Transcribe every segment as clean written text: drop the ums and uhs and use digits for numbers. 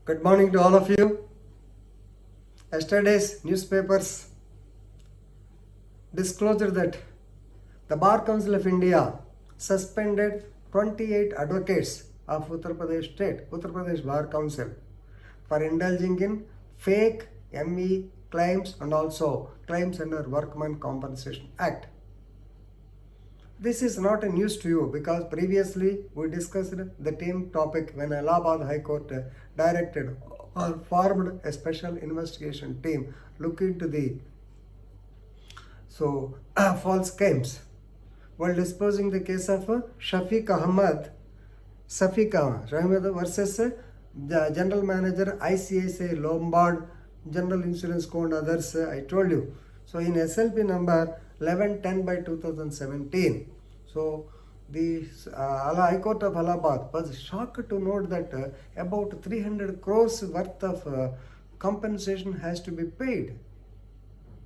Good morning to all of you. Yesterday's newspapers disclosed that the Bar Council of India suspended 28 advocates of Uttar Pradesh State, Uttar Pradesh Bar Council for indulging in fake ME claims and also claims under Workmen Compensation Act. This is not a news to you because previously we discussed the same topic when Allahabad High Court directed or formed a special investigation team look into the false claims while disposing the case of Shafiq Ahmad versus the general manager ICICI Lombard, General Insurance Co. and others. I told you. So in SLP number 1110 by 2017. So the High Court of Allahabad was shocked to note that about 300 crores worth of compensation has to be paid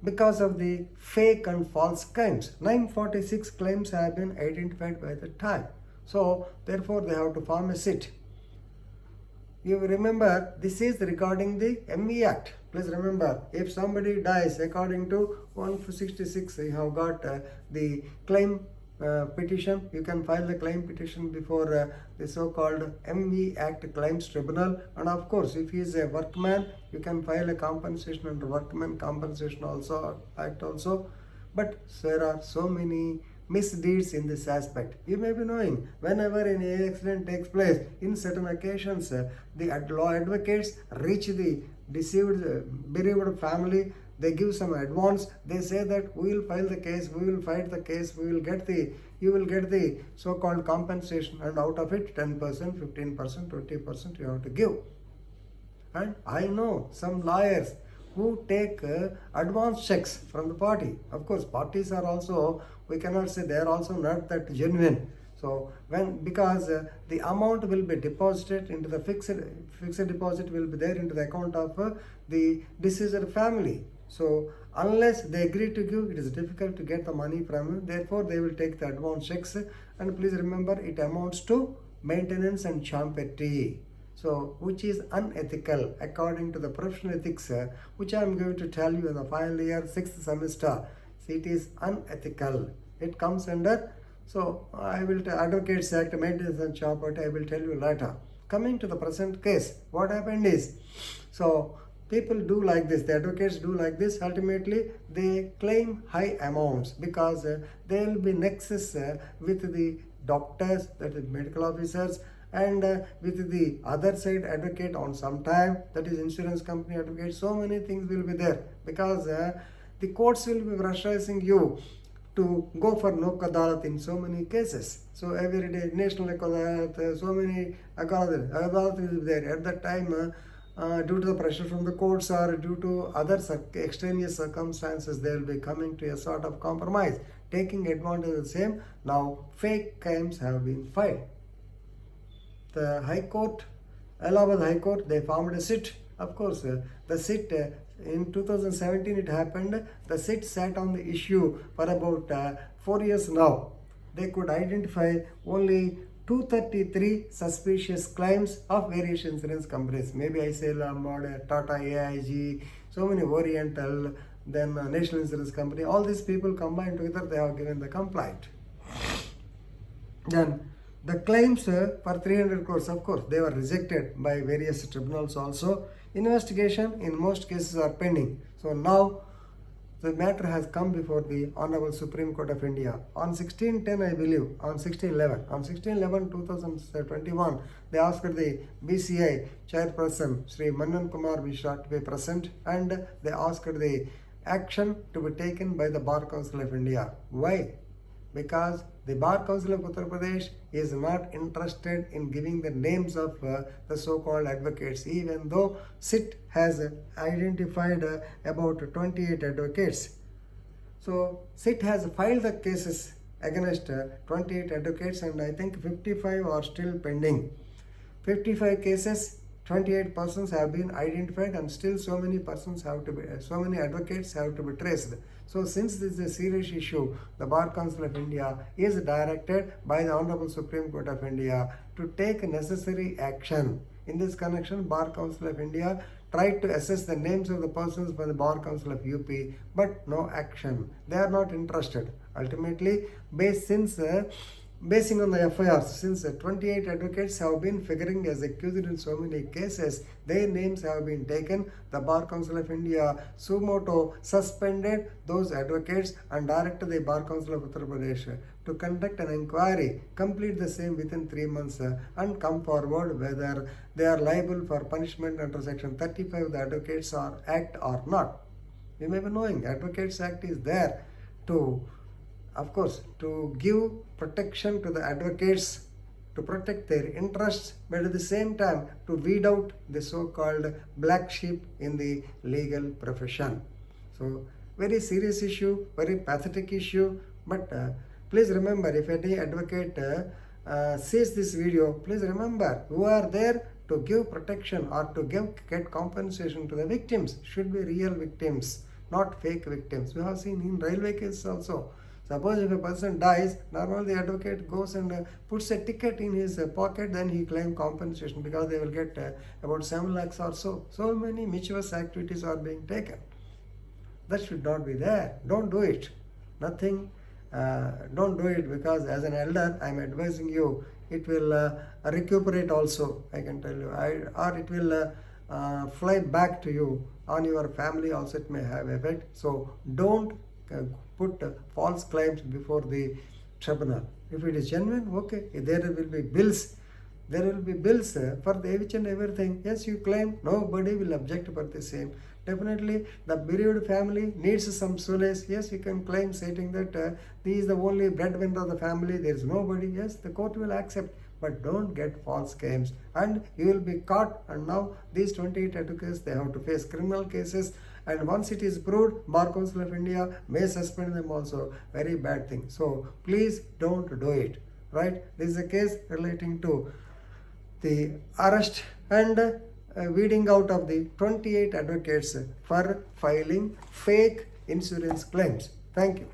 because of the fake and false claims. 946 claims have been identified by the time. So therefore they have to form a SIT. You remember, this is regarding the MVAct. Please remember, if somebody dies according to 166, you have got the claim petition. You can file the claim petition before the so-called MVAct Claims Tribunal. And of course, if he is a workman, you can file a compensation under Workmen Compensation Act also. But there are so many misdeeds in this aspect. You may be knowing, whenever any accident takes place, in certain occasions, the law advocates reach the deceived, bereaved family. They give some advance. They say that we will file the case, we will fight the case, you will get the so-called compensation, and out of it 10%, 15%, 20% you have to give. And I know some lawyers who take advance checks from the party. Of course, parties are also, we cannot say they are also not that genuine. So because the amount will be deposited into the fixed deposit will be there into the account of the deceased family. So unless they agree to give, it is difficult to get the money from you. Therefore, they will take the advance checks. And please remember, it amounts to maintenance and champetry. So, which is unethical according to the professional ethics, which I am going to tell you in the final year, 6th semester. So it is unethical. It comes under, so I will Advocates Act, Maintenance and Champetry, I will tell you later. Coming to the present case, what happened is, so people do like this, the advocates do like this, ultimately they claim high amounts because there will be nexus with the doctors, that is medical officers, and with the other side advocate on some time, that is insurance company advocate. So many things will be there because the courts will be pressurizing you to go for Lok Adalat in so many cases. So every day, National Adalat, so many Adalat will be there. At that time, due to the pressure from the courts or due to other extraneous circumstances, they will be coming to a sort of compromise, taking advantage of the same. Now, fake claims have been filed. The High Court, Allahabad High Court, they formed a SIT. Of course, the SIT, in 2017 it happened, the SIT sat on the issue for about 4 years now. They could identify only 233 suspicious claims of various insurance companies. Maybe ICICI Lombard, Tata AIG, so many Oriental, then National Insurance Company. All these people combined together, they have given the complaint. Then the claims for 300 crores, of course, they were rejected by various tribunals also. Investigation in most cases are pending. So now the matter has come before the Honorable Supreme Court of India. On 1610, I believe, on 16/11/2021, they asked the BCI chairperson, Sri Manan Kumar Mishra, to be present, and they asked the action to be taken by the Bar Council of India. Why? Because the Bar Council of Uttar Pradesh is not interested in giving the names of the so-called advocates, even though SIT has identified about 28 advocates. So SIT has filed the cases against 28 advocates, and I think 55 are still pending. 55 cases, 28 persons have been identified, and still so many advocates have to be traced. So since this is a serious issue, the Bar Council of India is directed by the Honorable Supreme Court of India to take necessary action In this connection, Bar Council of India tried to assess the names of the persons by the Bar Council of UP, but no action. They are not interested. Ultimately, basing on the FIRs, since 28 advocates have been figuring as accused in so many cases, their names have been taken. The Bar Council of India sumoto suspended those advocates and directed the Bar Council of Uttar Pradesh to conduct an inquiry, complete the same within 3 months, and come forward whether they are liable for punishment under Section 35 of the Advocates Act or not. You may be knowing, Advocates Act is there to, of course, to give protection to the advocates, to protect their interests, but at the same time to weed out the so-called black sheep in the legal profession. So, very serious issue, very pathetic issue, but please remember, if any advocate sees this video, please remember, who are there to give protection or to get compensation to the victims should be real victims, not fake victims. We have seen in railway cases also. Suppose if a person dies, normally the advocate goes and puts a ticket in his pocket, then he claims compensation because they will get about 7 lakhs or so. So many mischievous activities are being taken. That should not be there. Don't do it. Nothing. Don't do it, because as an elder, I am advising you, it will recuperate also, I can tell you, or it will fly back to you. On your family also it may have effect. So don't put false claims before the tribunal. If it is genuine, okay, there will be bills. There will be bills for each and everything. Yes, you claim, nobody will object for the same. Definitely, the bereaved family needs some solace. Yes, you can claim stating that he is the only breadwinner of the family. There is nobody. Yes, the court will accept. But don't get false claims, and you will be caught. And now these 28 advocates, they have to face criminal cases. And once it is proved, Bar Council of India may suspend them also. Very bad thing. So please don't do it. Right? This is a case relating to the arrest and weeding out of the 28 advocates for filing fake insurance claims. Thank you.